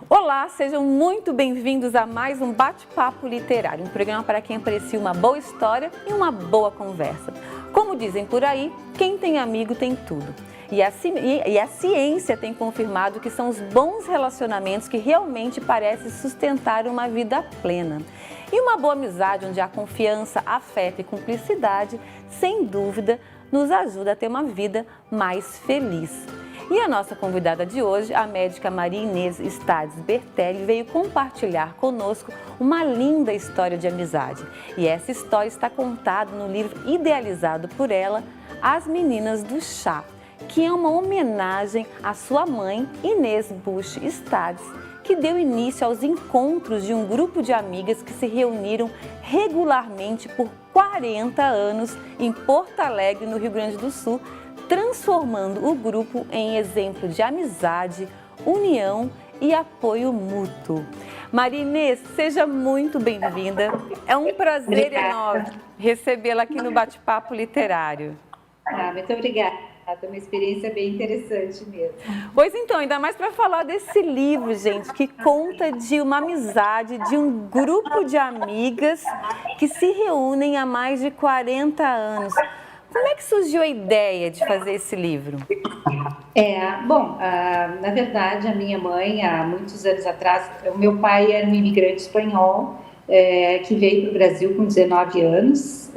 Olá, sejam muito bem-vindos a mais um Bate-Papo Literário, um programa para quem aprecia uma boa história e uma boa conversa. Como dizem por aí, quem tem amigo tem tudo. E a ciência tem confirmado que são os bons relacionamentos que realmente parecem sustentar uma vida plena. E uma boa amizade onde há confiança, afeto e cumplicidade, sem dúvida, nos ajuda a ter uma vida mais feliz. E a nossa convidada de hoje, a médica Maria Inês Stades Bertelli, veio compartilhar conosco uma linda história de amizade. E essa história está contada no livro idealizado por ela, As Meninas do Chá, que é uma homenagem à sua mãe, Inês Busch Stades, que deu início aos encontros de um grupo de amigas que se reuniram regularmente por 40 anos em Porto Alegre, no Rio Grande do Sul, transformando o grupo em exemplo de amizade, união e apoio mútuo. Maria Inês, seja muito bem-vinda. É um prazer enorme recebê-la aqui no Bate-Papo Literário. Muito obrigada. É uma experiência bem interessante mesmo. Pois então, ainda mais para falar desse livro, gente, que conta de uma amizade, de um grupo de amigas que se reúnem há mais de 40 anos. Como é que surgiu a ideia de fazer esse livro? Na verdade, a minha mãe, há muitos anos atrás, o meu pai era um imigrante espanhol que veio para o Brasil com 19 anos,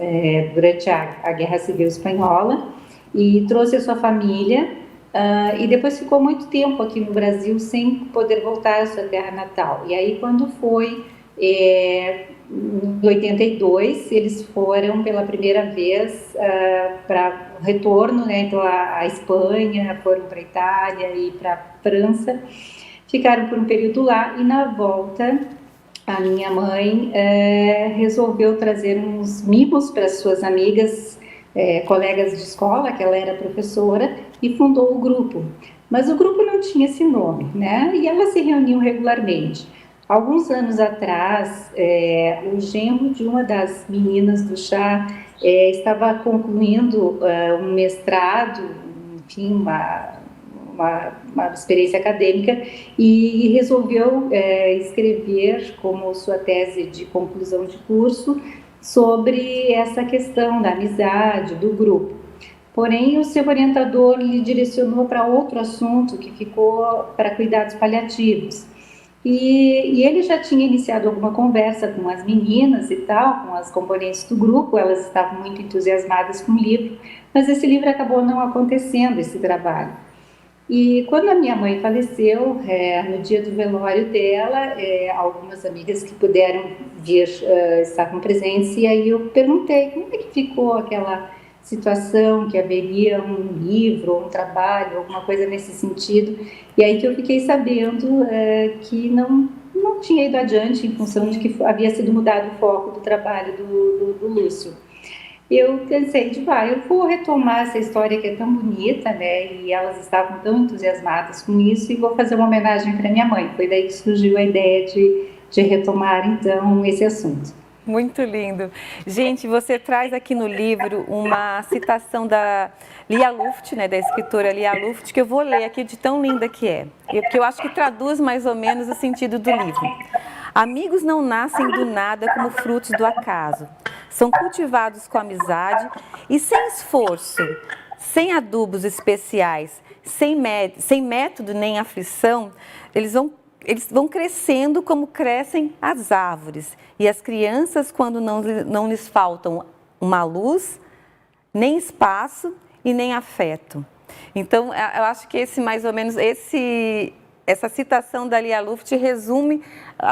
durante a Guerra Civil Espanhola, e trouxe a sua família, e depois ficou muito tempo aqui no Brasil sem poder voltar à sua terra natal. E aí, quando foi em 82, eles foram pela primeira vez para o retorno, né? Então a Espanha, foram para a Itália e para a França, ficaram por um período lá, e na volta a minha mãe resolveu trazer uns mimos para suas amigas, colegas de escola, que ela era professora, e fundou o grupo. Mas o grupo não tinha esse nome, né? E elas se reuniam regularmente. Alguns anos atrás, o genro de uma das meninas do chá estava concluindo um mestrado, enfim, uma experiência acadêmica, e resolveu escrever como sua tese de conclusão de curso sobre essa questão da amizade, do grupo. Porém, o seu orientador lhe direcionou para outro assunto, que ficou para cuidados paliativos. E ele já tinha iniciado alguma conversa com as meninas e tal, com as componentes do grupo, elas estavam muito entusiasmadas com o livro, mas esse livro acabou não acontecendo, esse trabalho. E quando a minha mãe faleceu, no dia do velório dela, algumas amigas que puderam vir estavam presentes, e aí eu perguntei como é que ficou aquela situação, que haveria um livro, um trabalho, alguma coisa nesse sentido, e aí que eu fiquei sabendo que não tinha ido adiante em função de que havia sido mudado o foco do trabalho do Lúcio. Eu pensei, eu vou retomar essa história que é tão bonita, né, e elas estavam tão entusiasmadas com isso, e vou fazer uma homenagem para minha mãe. Foi daí que surgiu a ideia de retomar, então, esse assunto. Muito lindo. Gente, você traz aqui no livro uma citação da Lia Luft, né, da escritora Lia Luft, que eu vou ler aqui de tão linda que é, porque eu acho que traduz mais ou menos o sentido do livro. Amigos não nascem do nada como frutos do acaso. São cultivados com amizade e sem esforço, sem adubos especiais, sem método nem aflição, eles vão crescendo como crescem as árvores. E as crianças, quando não lhes faltam uma luz, nem espaço e nem afeto. Então, eu acho que essa citação da Lia Luft resume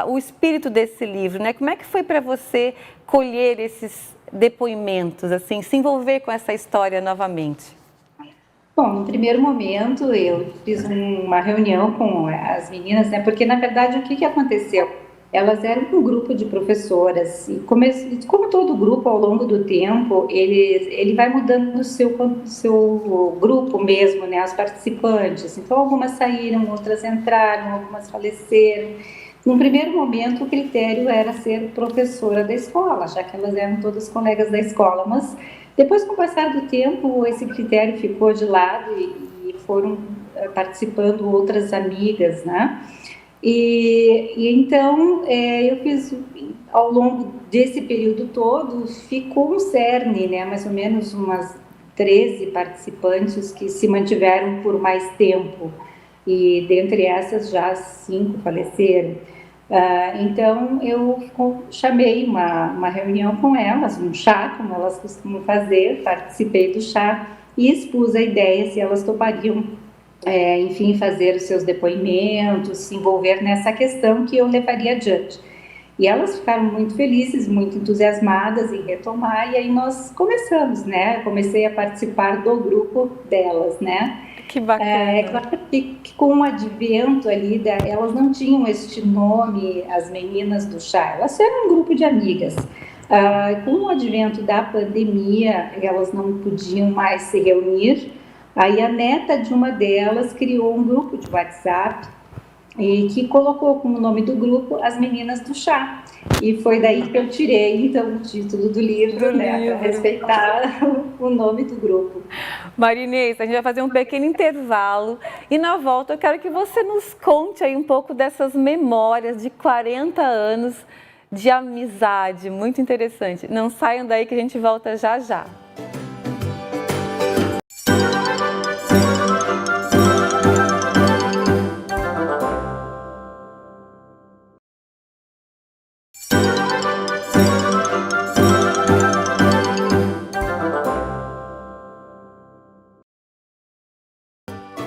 o espírito desse livro, né? Como é que foi para você colher esses depoimentos, assim, se envolver com essa história novamente? Bom, no primeiro momento eu fiz uma reunião com as meninas, né? Porque na verdade o que aconteceu? Elas eram um grupo de professoras e como todo grupo ao longo do tempo, ele vai mudando o seu grupo mesmo, né? Os participantes. Então algumas saíram, outras entraram, algumas faleceram. No primeiro momento, o critério era ser professora da escola, já que elas eram todas colegas da escola, mas depois, com o passar do tempo, esse critério ficou de lado e foram participando outras amigas, né? E então, eu fiz, ao longo desse período todo, ficou um cerne, né? Mais ou menos umas 13 participantes que se mantiveram por mais tempo, e dentre essas já 5 faleceram. Então, eu chamei uma reunião com elas, um chá, como elas costumam fazer, participei do chá e expus a ideia se elas topariam, enfim, fazer os seus depoimentos, se envolver nessa questão que eu levaria adiante. E elas ficaram muito felizes, muito entusiasmadas em retomar, e aí nós começamos, né? Comecei a participar do grupo delas, né? Que bacana. É claro que com o advento ali, elas não tinham este nome, as meninas do chá, elas eram um grupo de amigas. Com o advento da pandemia, elas não podiam mais se reunir, aí a neta de uma delas criou um grupo de WhatsApp e que colocou como nome do grupo as meninas do chá. E foi daí que eu tirei, então, o título do livro, né, para respeitar o nome do grupo. Marinês, a gente vai fazer um pequeno intervalo e na volta eu quero que você nos conte aí um pouco dessas memórias de 40 anos de amizade, muito interessante. Não saiam daí que a gente volta já já.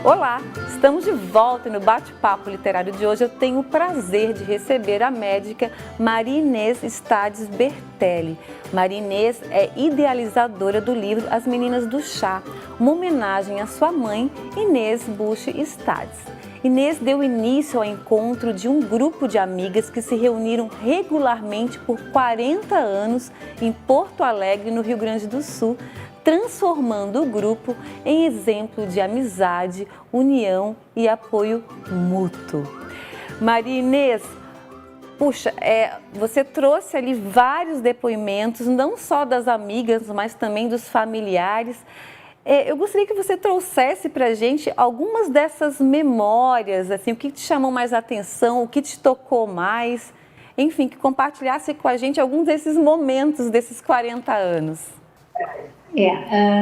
Olá, estamos de volta no bate-papo literário de hoje. Eu tenho o prazer de receber a médica Maria Inês Stades Bertelli. Maria Inês é idealizadora do livro As Meninas do Chá, uma homenagem à sua mãe, Inês Busch Stades. Inês deu início ao encontro de um grupo de amigas que se reuniram regularmente por 40 anos em Porto Alegre, no Rio Grande do Sul, transformando o grupo em exemplo de amizade, união e apoio mútuo. Maria Inês, puxa, você trouxe ali vários depoimentos, não só das amigas, mas também dos familiares. Eu gostaria que você trouxesse para a gente algumas dessas memórias, assim, o que te chamou mais atenção, o que te tocou mais, enfim, que compartilhasse com a gente alguns desses momentos desses 40 anos.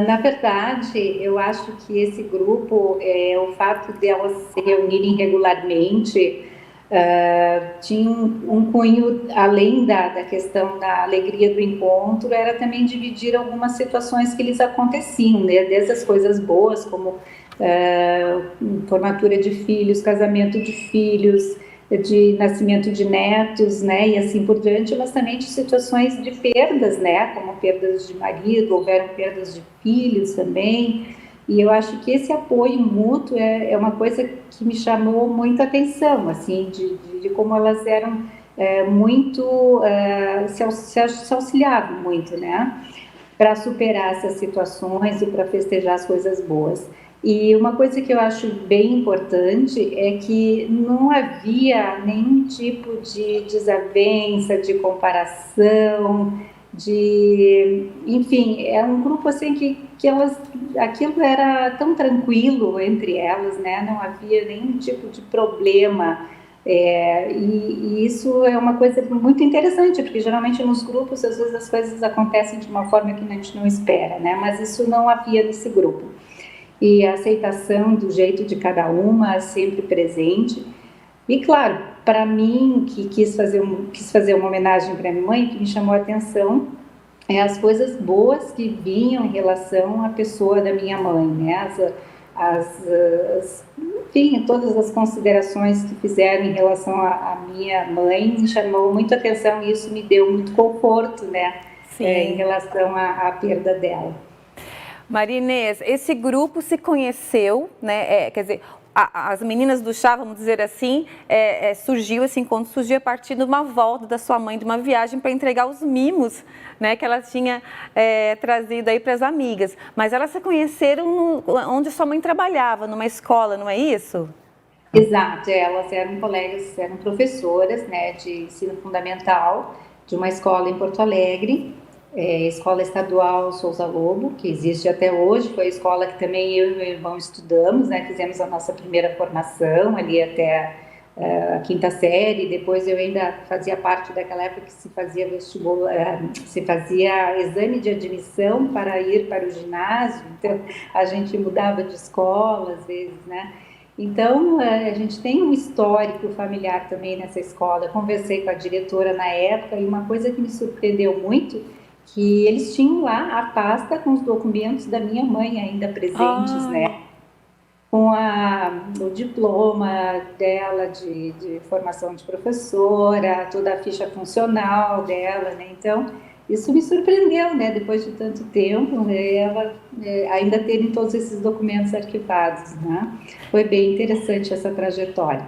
Na verdade, eu acho que esse grupo, o fato de elas se reunirem regularmente, tinha um cunho, além da questão da alegria do encontro, era também dividir algumas situações que lhes aconteciam, né? Desde as coisas boas, como formatura de filhos, casamento de filhos, de nascimento de netos, né, e assim por diante, mas também de situações de perdas, né, como perdas de marido, houveram perdas de filhos também, e eu acho que esse apoio mútuo é uma coisa que me chamou muita atenção, assim, de como elas eram muito, se auxiliavam muito, né, para superar essas situações e para festejar as coisas boas. E uma coisa que eu acho bem importante é que não havia nenhum tipo de desavença, de comparação, enfim, é um grupo assim que aquilo era tão tranquilo entre elas, né? Não havia nenhum tipo de problema. E isso é uma coisa muito interessante, porque geralmente nos grupos às vezes as coisas acontecem de uma forma que a gente não espera, né? Mas isso não havia nesse grupo. E a aceitação do jeito de cada uma sempre presente. E claro, para mim, que quis fazer uma homenagem para minha mãe, que me chamou a atenção as coisas boas que vinham em relação à pessoa da minha mãe, né? Enfim, todas as considerações que fizeram em relação à minha mãe me chamou muito a atenção e isso me deu muito conforto, né? Em relação à perda dela. Maria Inês, esse grupo se conheceu, né? Quer dizer, as meninas do chá, vamos dizer assim, surgiu esse encontro surgiu a partir de uma volta da sua mãe de uma viagem para entregar os mimos, né, que ela tinha trazido aí para as amigas. Mas elas se conheceram onde sua mãe trabalhava, numa escola, não é isso? Exato, elas eram colegas, eram professoras, né, de ensino fundamental de uma escola em Porto Alegre, Escola Estadual Souza Lobo, que existe até hoje. Foi a escola que também eu e meu irmão estudamos, né, fizemos a nossa primeira formação ali até a quinta série. Depois eu ainda fazia parte daquela época que se fazia vestibular, se fazia exame de admissão para ir para o ginásio, então a gente mudava de escola às vezes, né? Então, a gente tem um histórico familiar também nessa escola. Eu conversei com a diretora na época e uma coisa que me surpreendeu muito, que eles tinham lá a pasta com os documentos da minha mãe ainda presentes, né? Ai, Com o diploma dela de formação de professora, toda a ficha funcional dela, né? Então, isso me surpreendeu, né? Depois de tanto tempo, né? Ela ainda terem todos esses documentos arquivados, né? Foi bem interessante essa trajetória.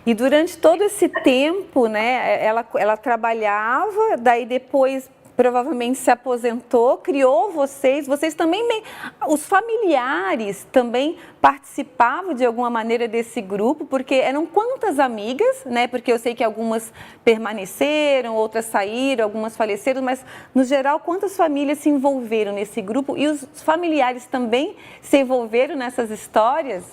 e durante todo esse tempo, né, ela trabalhava, daí depois provavelmente se aposentou, criou vocês também, os familiares também participavam de alguma maneira desse grupo, porque eram quantas amigas, né? Porque eu sei que algumas permaneceram, outras saíram, algumas faleceram, mas no geral, quantas famílias se envolveram nesse grupo e os familiares também se envolveram nessas histórias?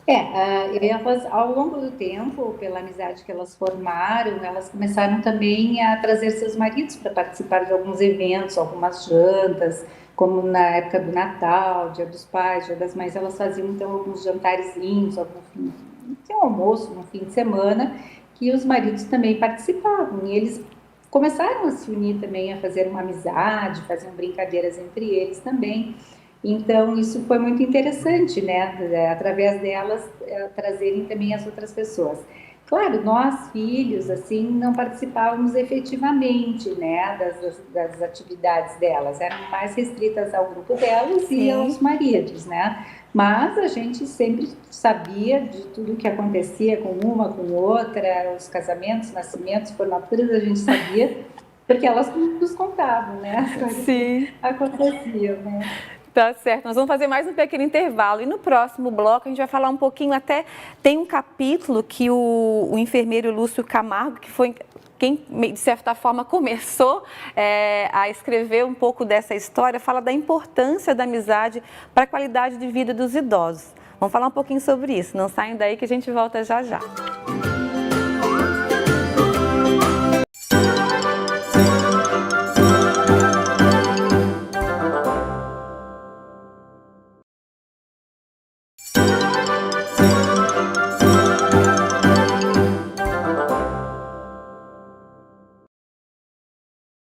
Elas, ao longo do tempo, pela amizade que elas formaram, elas começaram também a trazer seus maridos para participar de alguns eventos, algumas jantas, como na época do Natal, Dia dos Pais, Dia das Mães. Elas faziam então alguns jantarzinhos, tem um almoço no fim de semana, que os maridos também participavam, e eles começaram a se unir também, a fazer uma amizade, faziam brincadeiras entre eles também. Então, isso foi muito interessante, né? Através delas, trazerem também as outras pessoas. Claro, nós, filhos, assim, não participávamos efetivamente, né, das atividades delas. Eram mais restritas ao grupo delas e Sim. aos maridos, né? Mas a gente sempre sabia de tudo que acontecia com uma, com outra, os casamentos, nascimentos, formaturas, a gente sabia, porque elas nos contavam, né? As coisas que Sim. aconteciam, né? Tá certo, nós vamos fazer mais um pequeno intervalo e no próximo bloco a gente vai falar um pouquinho, até tem um capítulo que o enfermeiro Lúcio Camargo, que foi quem de certa forma começou a escrever um pouco dessa história, fala da importância da amizade para a qualidade de vida dos idosos. Vamos falar um pouquinho sobre isso, não saiam daí que a gente volta já já.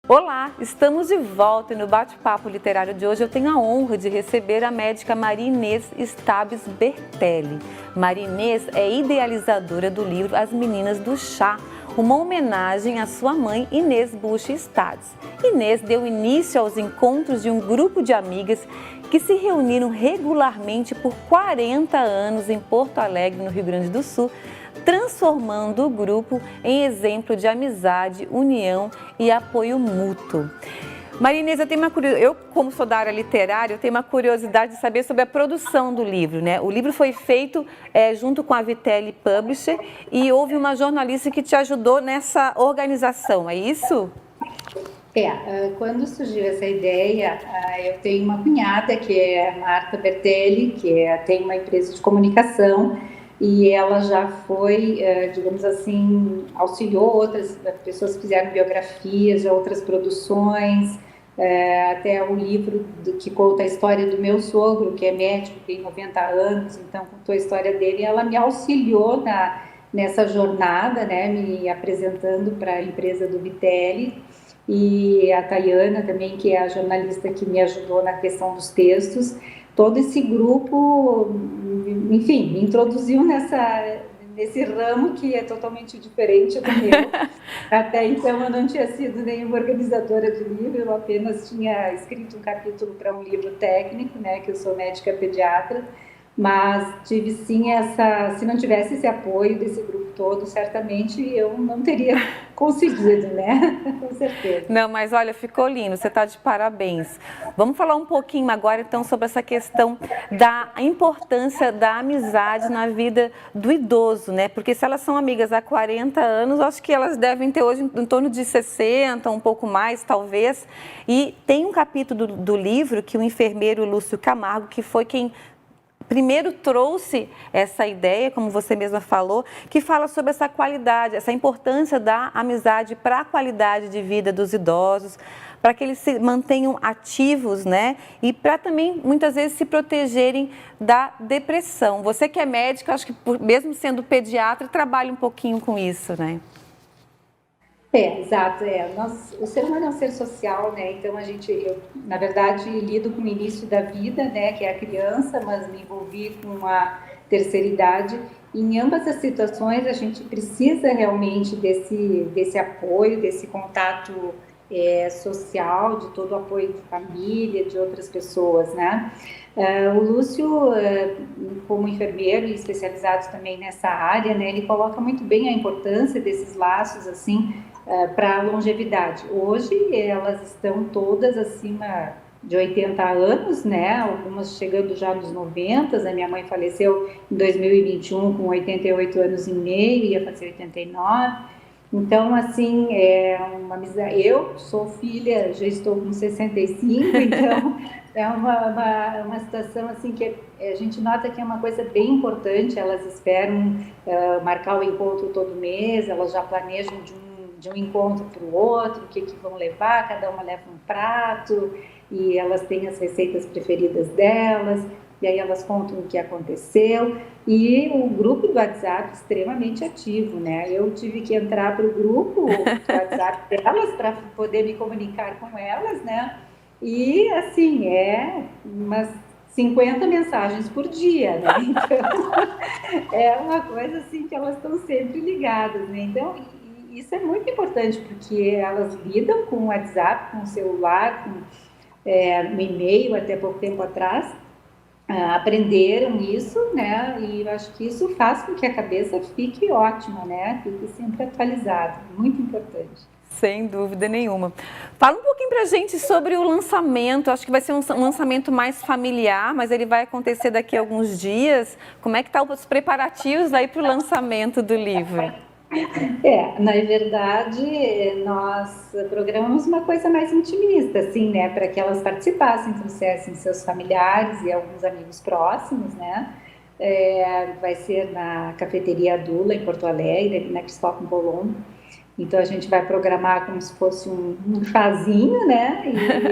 Olá, estamos de volta e no bate-papo literário de hoje eu tenho a honra de receber a médica Maria Inês Stabes Bertelli. Maria Inês é idealizadora do livro As Meninas do Chá, uma homenagem à sua mãe Inês Busch Stabes. Inês deu início aos encontros de um grupo de amigas que se reuniram regularmente por 40 anos em Porto Alegre, no Rio Grande do Sul, transformando o grupo em exemplo de amizade, união e apoio mútuo. Maria Inês, eu como sou da área literária, eu tenho uma curiosidade de saber sobre a produção do livro, né? O livro foi feito junto com a Vitelli Publisher e houve uma jornalista que te ajudou nessa organização, é isso? Quando surgiu essa ideia, eu tenho uma cunhada que é a Marta Bertelli, que tem uma empresa de comunicação, e ela já foi, digamos assim, auxiliou outras pessoas que fizeram biografias de outras produções, até o livro que conta a história do meu sogro, que é médico, tem 90 anos, então contou a história dele, e ela me auxiliou nessa jornada, né, me apresentando para a empresa do Vitelli, e a Tayana também, que é a jornalista que me ajudou na questão dos textos. Todo esse grupo, enfim, me introduziu nesse ramo que é totalmente diferente do meu. Até então eu não tinha sido nenhuma organizadora de livro, eu apenas tinha escrito um capítulo para um livro técnico, né, que eu sou médica pediatra, mas tive sim se não tivesse esse apoio desse grupo todo, certamente eu não teria conseguido, né? Com certeza. Não, mas olha, ficou lindo, você está de parabéns. Vamos falar um pouquinho agora então sobre essa questão da importância da amizade na vida do idoso, né? Porque se elas são amigas há 40 anos, acho que elas devem ter hoje em torno de 60, um pouco mais, talvez. E tem um capítulo do livro que o enfermeiro Lúcio Camargo, que foi quem primeiro trouxe essa ideia, como você mesma falou, que fala sobre essa qualidade, essa importância da amizade para a qualidade de vida dos idosos, para que eles se mantenham ativos, né? E para também, muitas vezes, se protegerem da depressão. Você que é médica, acho que mesmo sendo pediatra, trabalha um pouquinho com isso, né? Exato. O ser humano é um ser social, né? Então eu, na verdade, lido com o início da vida, né? Que é a criança, mas me envolvi com a terceira idade. Em ambas as situações, a gente precisa realmente desse apoio, desse contato social, de todo o apoio de família, de outras pessoas, né? O Lúcio, como enfermeiro e especializado também nessa área, né? Ele coloca muito bem a importância desses laços, assim, para a longevidade. Hoje elas estão todas acima de 80 anos, né? Algumas chegando já nos 90. A minha mãe faleceu em 2021 com 88 anos e meio, ia fazer 89. Então, assim, eu sou filha, já estou com 65, então é uma situação assim que a gente nota que é uma coisa bem importante. Elas esperam marcar o encontro todo mês, elas já planejam de um encontro para o outro, o que vão levar, cada uma leva um prato, e elas têm as receitas preferidas delas, e aí elas contam o que aconteceu, e o grupo do WhatsApp extremamente ativo, né? Eu tive que entrar para o grupo do WhatsApp delas para poder me comunicar com elas, né? E, assim, umas 50 mensagens por dia, né? Então, é uma coisa, assim, que elas estão sempre ligadas, né? Então, isso é muito importante, porque elas lidam com o WhatsApp, com o celular, com no e-mail até pouco tempo atrás, aprenderam isso, né? E eu acho que isso faz com que a cabeça fique ótima, né? Fique sempre atualizada, muito importante. Sem dúvida nenhuma. Fala um pouquinho pra gente sobre o lançamento. Acho que vai ser um lançamento mais familiar, mas ele vai acontecer daqui a alguns dias. Como é que estão os preparativos aí para o lançamento do livro? Na verdade, nós programamos uma coisa mais intimista, assim, né, para que elas participassem, trouxessem seus familiares e alguns amigos próximos, né. Vai ser na Cafeteria Dula, em Porto Alegre, ali na Cristóvão Colombo. Então, a gente vai programar como se fosse um chazinho, né,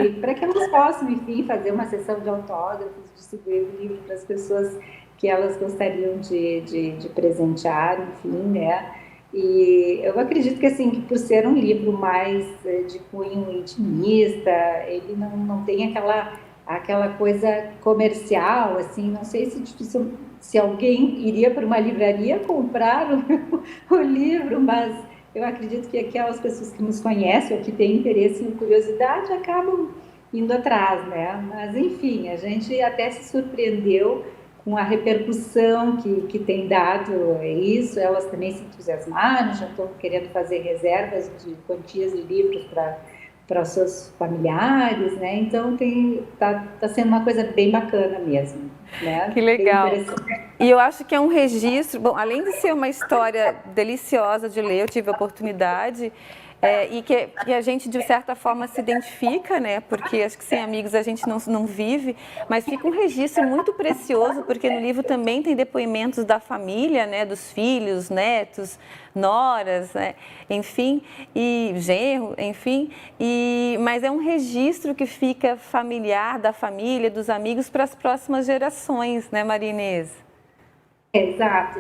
e para que elas possam, enfim, fazer uma sessão de autógrafos, distribuir o livro para as pessoas que elas gostariam de presentear, enfim, né. E eu acredito que, assim, que por ser um livro mais de cunho intimista, ele não tem aquela coisa comercial, assim, não sei se alguém iria para uma livraria comprar o livro, mas eu acredito que aquelas pessoas que nos conhecem ou que têm interesse e curiosidade acabam indo atrás, né? Mas, enfim, a gente até se surpreendeu com a repercussão que tem dado isso. Elas também se entusiasmaram, já estão querendo fazer reservas de quantias de livros para os seus familiares, né? Então tá sendo uma coisa bem bacana mesmo, né? Que legal. E eu acho que é um registro, bom, além de ser uma história deliciosa de ler, eu tive a oportunidade, e que a gente, de certa forma, se identifica, né? Porque acho que sem amigos a gente não vive, mas fica um registro muito precioso, porque no livro também tem depoimentos da família, né? Dos filhos, netos, noras, né? Enfim, e genro, enfim, mas é um registro que fica familiar da família, dos amigos para as próximas gerações, né, Maria Inês? Exato,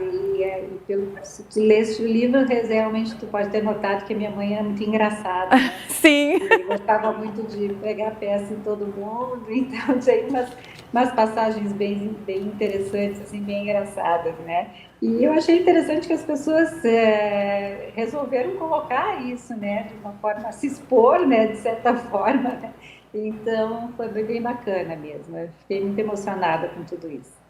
se tu leste o livro, realmente tu pode ter notado que a minha mãe era muito engraçada, né? Sim. E gostava muito de pegar peça em todo mundo, então tinha umas passagens bem interessantes, assim, bem engraçadas, né? E eu achei interessante que as pessoas resolveram colocar isso, né? De uma forma, se expor, né? De certa forma, né? Então, foi bem bacana mesmo, eu fiquei muito emocionada com tudo isso.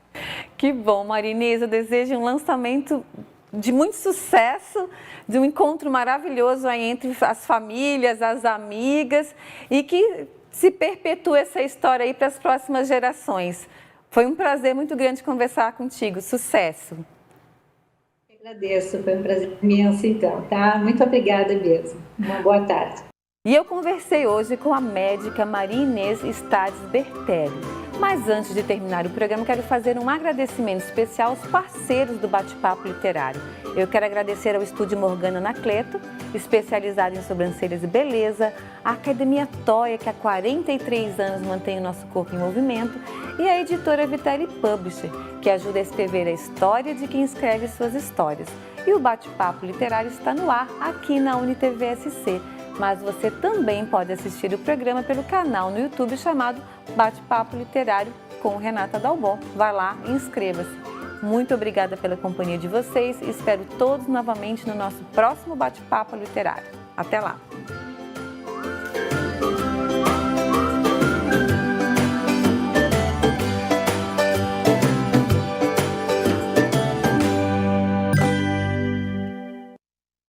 Que bom, Maria Inês, eu desejo um lançamento de muito sucesso, de um encontro maravilhoso aí entre as famílias, as amigas e que se perpetue essa história aí para as próximas gerações. Foi um prazer muito grande conversar contigo. Sucesso! Eu agradeço, foi um prazer imenso então, tá? Muito obrigada mesmo. Uma boa tarde. E eu conversei hoje com a médica Maria Inês Stades Bertelli. Mas antes de terminar o programa, quero fazer um agradecimento especial aos parceiros do Bate-Papo Literário. Eu quero agradecer ao Estúdio Morgana Anacleto, especializado em sobrancelhas e beleza, a Academia Toia, que há 43 anos mantém o nosso corpo em movimento, e a editora Vitelli Publisher, que ajuda a escrever a história de quem escreve suas histórias. E o Bate-Papo Literário está no ar aqui na UniTV-SC. Mas você também pode assistir o programa pelo canal no YouTube chamado Bate-Papo Literário com Renata Dalbon. Vai lá e inscreva-se. Muito obrigada pela companhia de vocês e espero todos novamente no nosso próximo Bate-Papo Literário. Até lá!